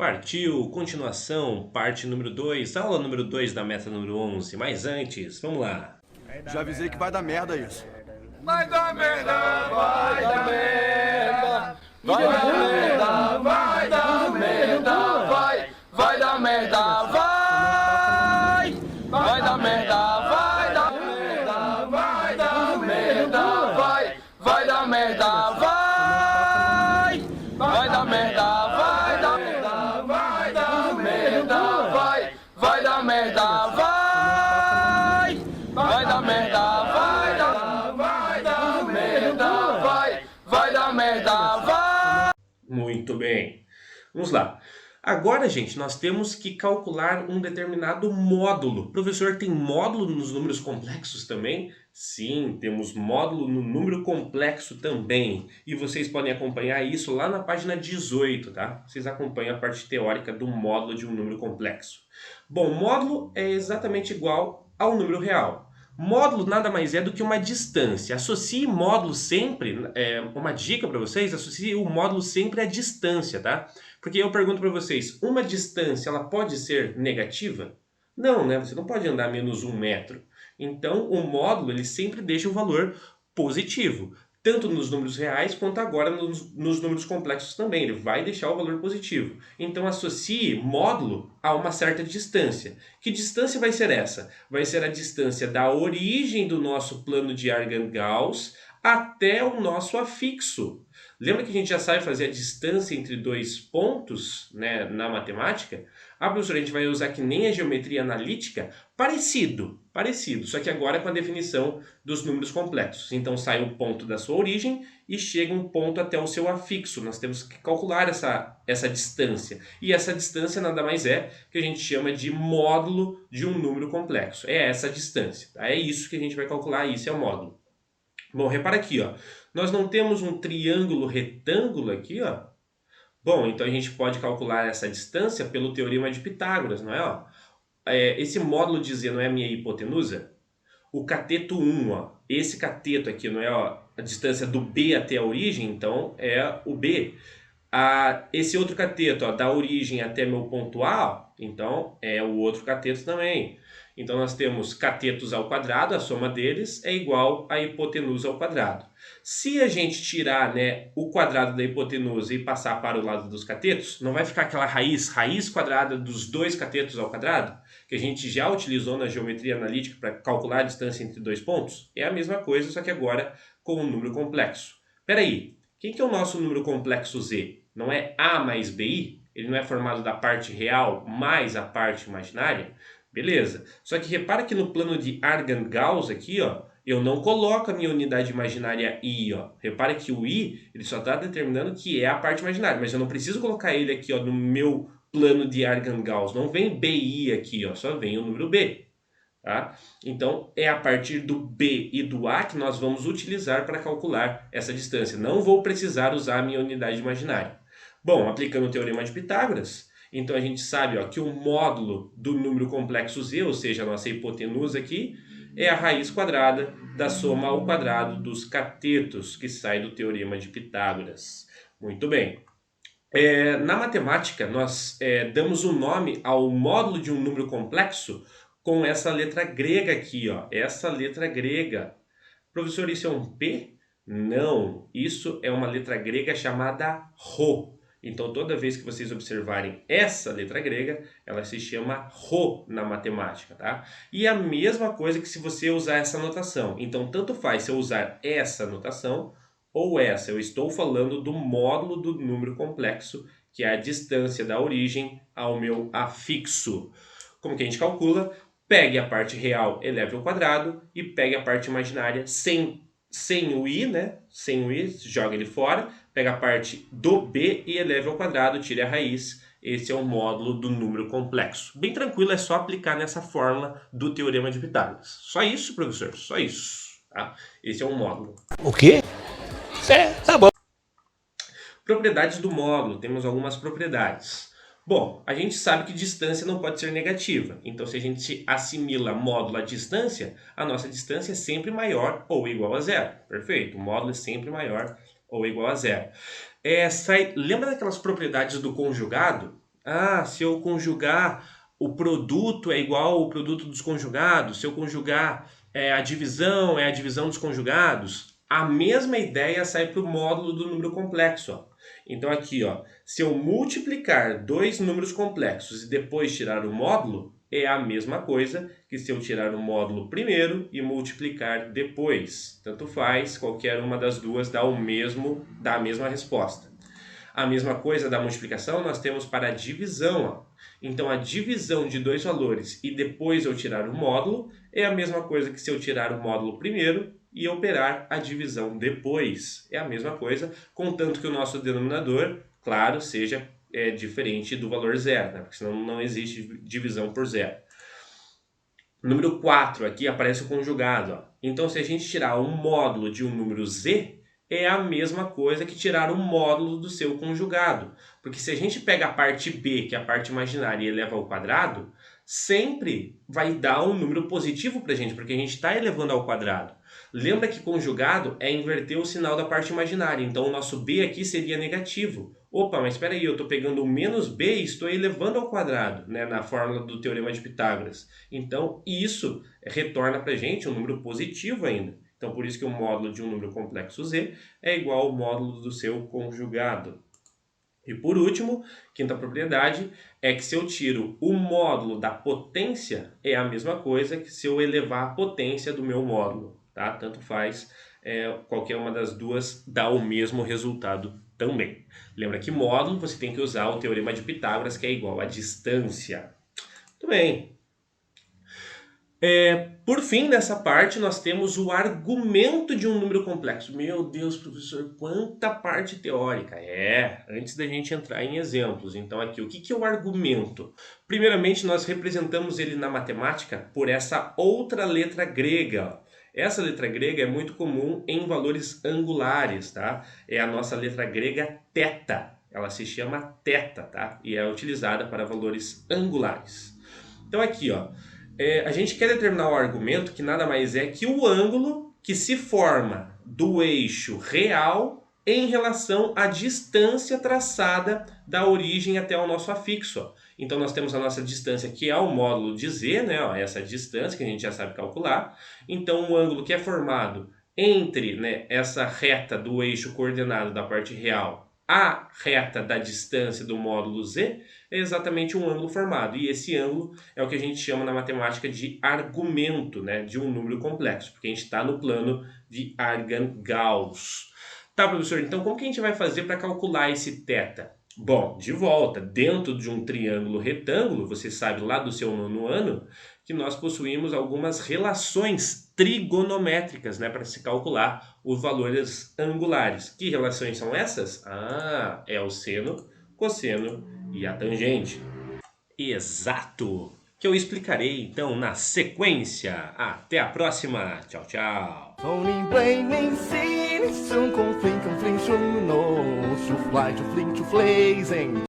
Partiu, continuação, parte número 2, aula número 2 da meta número 11. Mas antes, vamos lá. Já avisei que vai dar merda isso. Vai dar merda, vai dar merda. Vai dar merda, vai dar merda, vai dar merda, vai. Vai dar merda, vai dar merda, vai dar merda, vai dar merda, vai. Vai dar merda, vai dar merda, vai dar merda, vai dar merda, vai. Vai dar merda, vai dar merda, vai dar merda, vai. Muito bem. Vamos lá. Agora, gente, nós temos que calcular um determinado módulo. Professor, tem módulo nos números complexos também? Sim, temos módulo no número complexo também. E vocês podem acompanhar isso lá na página 18, tá? Vocês acompanham a parte teórica do módulo de um número complexo. Bom, módulo é exatamente igual ao número real. Módulo nada mais é do que uma distância. Associe módulo sempre, uma dica para vocês, associe o módulo sempre à distância, tá? Porque eu pergunto para vocês, uma distância ela pode ser negativa? Não, né? Você não pode andar menos 1 metro. Então, o módulo ele sempre deixa o valor positivo. Tanto nos números reais, quanto agora nos números complexos também. Ele vai deixar o valor positivo. Então, associe módulo a uma certa distância. Que distância vai ser essa? Vai ser a distância da origem do nosso plano de Argand-Gauss até o nosso afixo. Lembra que a gente já sabe fazer a distância entre dois pontos, né, na matemática? Professor, a gente vai usar que nem a geometria analítica? Parecido, só que agora com a definição dos números complexos. Então sai o ponto da sua origem e chega um ponto até o seu afixo. Nós temos que calcular essa distância. E essa distância nada mais é que a gente chama de módulo de um número complexo. É essa distância, tá? É isso que a gente vai calcular, isso é o módulo. Bom, repara aqui, ó. Nós não temos um triângulo retângulo aqui, ó. Bom, então a gente pode calcular essa distância pelo teorema de Pitágoras, não é? Ó? Esse módulo de Z não é a minha hipotenusa? O cateto 1, ó, esse cateto aqui, não é, ó, a distância do B até a origem, então é o B. Esse outro cateto, ó, da origem até meu ponto A, ó, então é o outro cateto também. Então nós temos catetos ao quadrado, a soma deles é igual a hipotenusa ao quadrado. Se a gente tirar, né, o quadrado da hipotenusa e passar para o lado dos catetos, não vai ficar aquela raiz quadrada dos dois catetos ao quadrado, que a gente já utilizou na geometria analítica para calcular a distância entre dois pontos? É a mesma coisa, só que agora com um número complexo. Espera aí, quem que é o nosso número complexo Z? Não é A mais BI? Ele não é formado da parte real mais a parte imaginária? Beleza. Só que repara que no plano de Argand-Gauss aqui, ó, eu não coloco a minha unidade imaginária I, ó. Repara que o I, ele só está determinando que é a parte imaginária, mas eu não preciso colocar ele aqui, ó, no meu plano de Argand-Gauss. Não vem BI aqui, ó, só vem o número B. Tá? Então, é a partir do B e do A que nós vamos utilizar para calcular essa distância. Não vou precisar usar a minha unidade imaginária. Bom, aplicando o teorema de Pitágoras, então a gente sabe, ó, que o módulo do número complexo Z, ou seja, a nossa hipotenusa aqui, é a raiz quadrada da soma ao quadrado dos catetos, que sai do teorema de Pitágoras. Muito bem. Na matemática, nós damos um nome ao módulo de um número complexo com essa letra grega aqui, ó. Essa letra grega. Professor, isso é um P? Não, isso é uma letra grega chamada Rho. Então, toda vez que vocês observarem essa letra grega, ela se chama Rho na matemática, tá? E a mesma coisa que se você usar essa notação. Então, tanto faz se eu usar essa notação ou essa. Eu estou falando do módulo do número complexo, que é a distância da origem ao meu afixo. Como que a gente calcula? Pegue a parte real, eleve ao quadrado, e pegue a parte imaginária sem o i, né? Sem o i, joga ele fora, pega a parte do b e eleve ao quadrado, tire a raiz. Esse é o módulo do número complexo. Bem tranquilo, é só aplicar nessa fórmula do teorema de Pitágoras. Só isso, professor, só isso. Tá? Esse é o módulo. O quê? Tá bom. Propriedades do módulo, temos algumas propriedades. Bom, a gente sabe que distância não pode ser negativa, então se a gente assimila módulo à distância, a nossa distância é sempre maior ou igual a zero. Perfeito, o módulo é sempre maior ou igual a zero. Lembra daquelas propriedades do conjugado? se eu conjugar o produto é igual ao produto dos conjugados, se eu conjugar a divisão é a divisão dos conjugados, a mesma ideia sai para o módulo do número complexo. Ó. Então aqui, ó, se eu multiplicar dois números complexos e depois tirar o módulo, é a mesma coisa que se eu tirar o módulo primeiro e multiplicar depois. Tanto faz, qualquer uma das duas dá a mesma resposta. A mesma coisa da multiplicação nós temos para a divisão. Ó. Então a divisão de dois valores e depois eu tirar o módulo é a mesma coisa que se eu tirar o módulo primeiro e operar a divisão depois. É a mesma coisa, contanto que o nosso denominador, claro, seja diferente do valor zero, né? Porque senão não existe divisão por zero. Número 4, aqui aparece o conjugado. Ó. Então se a gente tirar um módulo de um número z, é a mesma coisa que tirar o módulo do seu conjugado. Porque se a gente pega a parte b, que é a parte imaginária, e eleva ao quadrado, sempre vai dar um número positivo para a gente, porque a gente está elevando ao quadrado. Lembra que conjugado é inverter o sinal da parte imaginária, então o nosso b aqui seria negativo. Opa, mas espera aí, eu estou pegando o menos b e estou elevando ao quadrado, né, na fórmula do Teorema de Pitágoras. Então isso retorna para a gente um número positivo ainda. Então, por isso que o módulo de um número complexo z é igual ao módulo do seu conjugado. E por último, quinta propriedade, é que se eu tiro o módulo da potência, é a mesma coisa que se eu elevar a potência do meu módulo. Tá? Tanto faz, qualquer uma das duas dá o mesmo resultado também. Lembra que módulo você tem que usar o Teorema de Pitágoras, que é igual a distância. Muito bem. Por fim, nessa parte, nós temos o argumento de um número complexo. Meu Deus, professor, quanta parte teórica! Antes da gente entrar em exemplos. Então aqui, o que é o argumento? Primeiramente, nós representamos ele na matemática por essa outra letra grega. Essa letra grega é muito comum em valores angulares, tá? É a nossa letra grega θ. Ela se chama θ, tá? E é utilizada para valores angulares. Então aqui, ó. A gente quer determinar o argumento que nada mais é que o ângulo que se forma do eixo real em relação à distância traçada da origem até o nosso afixo. Ó. Então nós temos a nossa distância que é o módulo de z, né? Ó, essa distância que a gente já sabe calcular. Então o ângulo que é formado entre, né, essa reta do eixo coordenado da parte real a reta da distância do módulo z é exatamente um ângulo formado. E esse ângulo é o que a gente chama na matemática de argumento, né, de um número complexo, porque a gente está no plano de Argand-Gauss. Tá, professor, então como que a gente vai fazer para calcular esse θ? Bom, de volta, dentro de um triângulo retângulo, você sabe lá do seu nono ano, que nós possuímos algumas relações trigonométricas, né, para se calcular os valores angulares. Que relações são essas? É o seno, cosseno e a tangente. Exato! Que eu explicarei então na sequência. Até a próxima. Tchau, tchau.